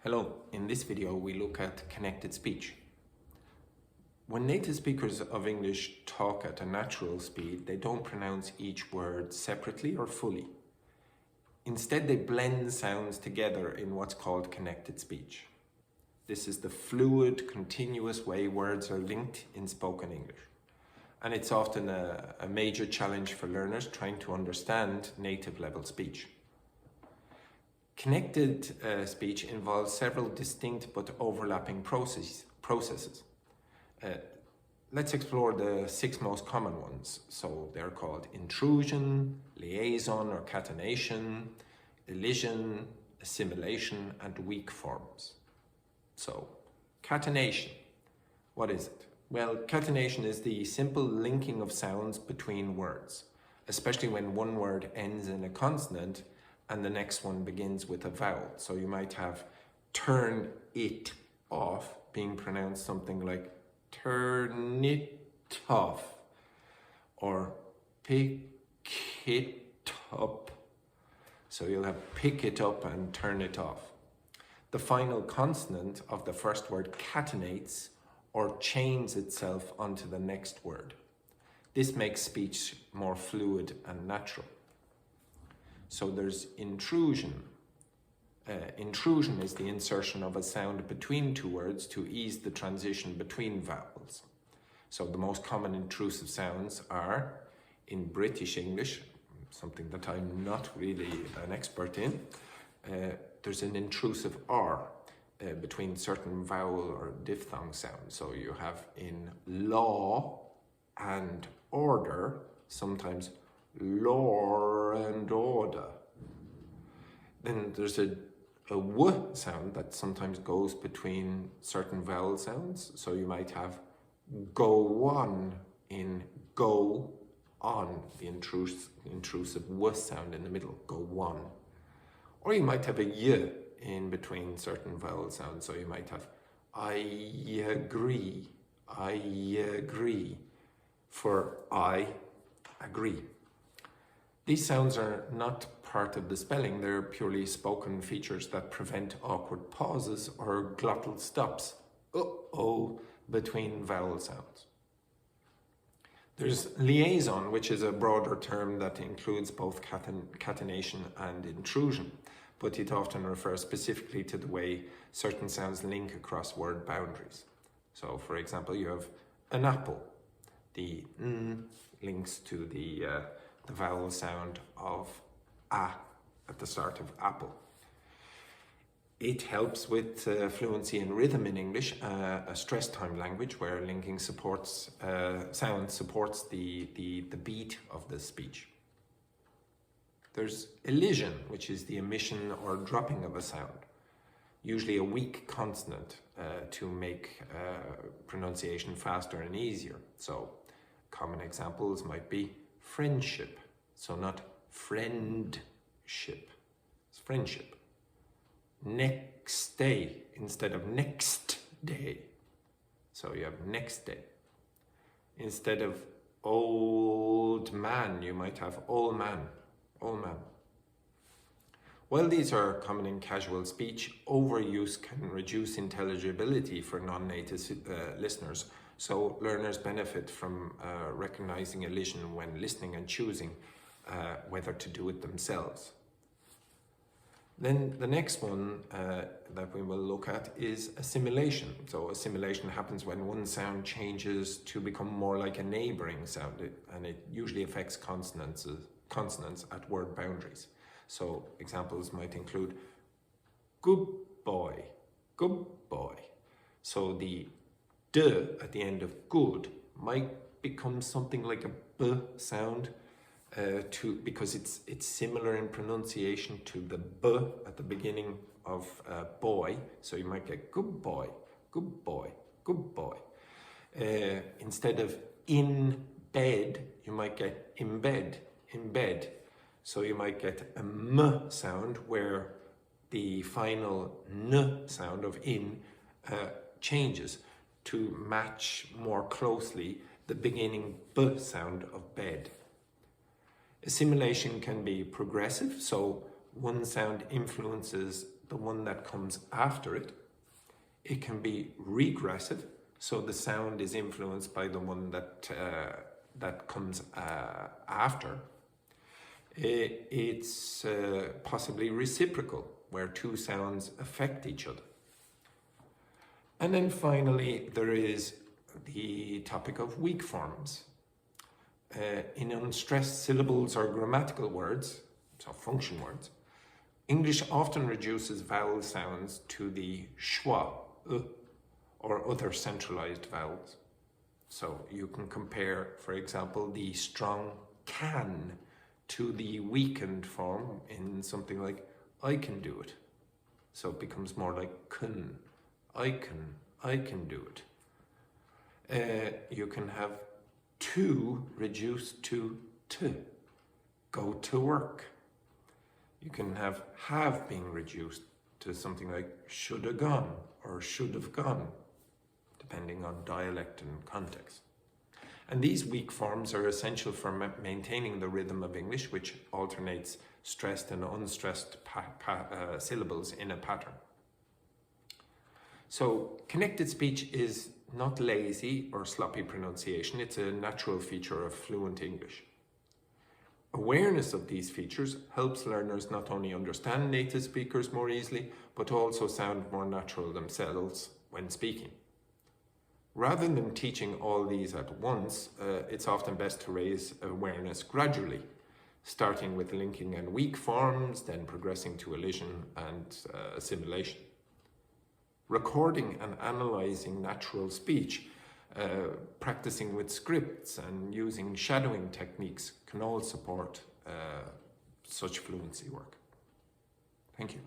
Hello, in this video we look at connected speech. When native speakers of English talk at a natural speed, they don't pronounce each word separately or fully. Instead, they blend sounds together in what's called connected speech. This is the fluid, continuous way words are linked in spoken English. And it's often a major challenge for learners trying to understand native level speech. Connected speech involves several distinct but overlapping processes. Let's explore the 6 most common ones. So they're called intrusion, liaison or catenation, elision, assimilation, and weak forms. So, catenation, what is it? Well, catenation is the simple linking of sounds between words, especially when one word ends in a consonant and the next one begins with a vowel. So you might have turn it off being pronounced something like turn it off, or pick it up. So you'll have pick it up and turn it off. The final consonant of the first word catenates or chains itself onto the next word. This makes speech more fluid and natural. So there's intrusion. Intrusion is the insertion of a sound between two words to ease the transition between vowels. So the most common intrusive sounds are, in British English, something that I'm not really an expert in, there's an intrusive R between certain vowel or diphthong sounds. So you have in law and order, sometimes law and order. Then there's a W sound that sometimes goes between certain vowel sounds. So you might have go on in go on, the intrusive W sound in the middle, go on. Or you might have a Y in between certain vowel sounds. So you might have I agree, for I agree. These sounds are not part of the spelling, they're purely spoken features that prevent awkward pauses or glottal stops between vowel sounds. There's liaison, which is a broader term that includes both catenation and intrusion, but it often refers specifically to the way certain sounds link across word boundaries. So, for example, you have an apple. The n links to the vowel sound of a at the start of apple. It helps with fluency and rhythm in English, a stress time language where linking sound supports the beat of the speech. There's elision, which is the emission or dropping of a sound, usually a weak consonant to make pronunciation faster and easier. So common examples might be friendship, so not friendship, it's friendship. Next day instead of next day, so you have next day. Instead of old man, you might have old man, old man. While these are common in casual speech, overuse can reduce intelligibility for non-native listeners, so learners benefit from recognizing elision when listening and choosing whether to do it themselves. Then the next one that we will look at is assimilation. So assimilation happens when one sound changes to become more like a neighboring sound, and it usually affects consonants at word boundaries. So examples might include good boy, good boy. So the d at the end of good might become something like a b sound because it's similar in pronunciation to the b at the beginning of boy. So you might get good boy, good boy, good boy. Instead of in bed, you might get in bed, in bed. So you might get a m sound where the final n sound of in changes to match more closely the beginning b sound of bed. Assimilation can be progressive, so one sound influences the one that comes after it. It can be regressive, so the sound is influenced by the one that comes after. It's possibly reciprocal, where two sounds affect each other. And then finally, there is the topic of weak forms. In unstressed syllables or grammatical words, so function words, English often reduces vowel sounds to the schwa, or other centralized vowels. So you can compare, for example, the strong can to the weakened form in something like I can do it. So it becomes more like kun, I can do it. You can have to reduced to go to work. You can have being reduced to something like should have gone or should have gone, depending on dialect and context. And these weak forms are essential for maintaining the rhythm of English, which alternates stressed and unstressed syllables in a pattern. So connected speech is not lazy or sloppy pronunciation, it's a natural feature of fluent English. Awareness of these features helps learners not only understand native speakers more easily, but also sound more natural themselves when speaking. Rather than teaching all these at once, it's often best to raise awareness gradually, starting with linking and weak forms, then progressing to elision and assimilation. Recording and analyzing natural speech, practicing with scripts and using shadowing techniques can all support such fluency work. Thank you.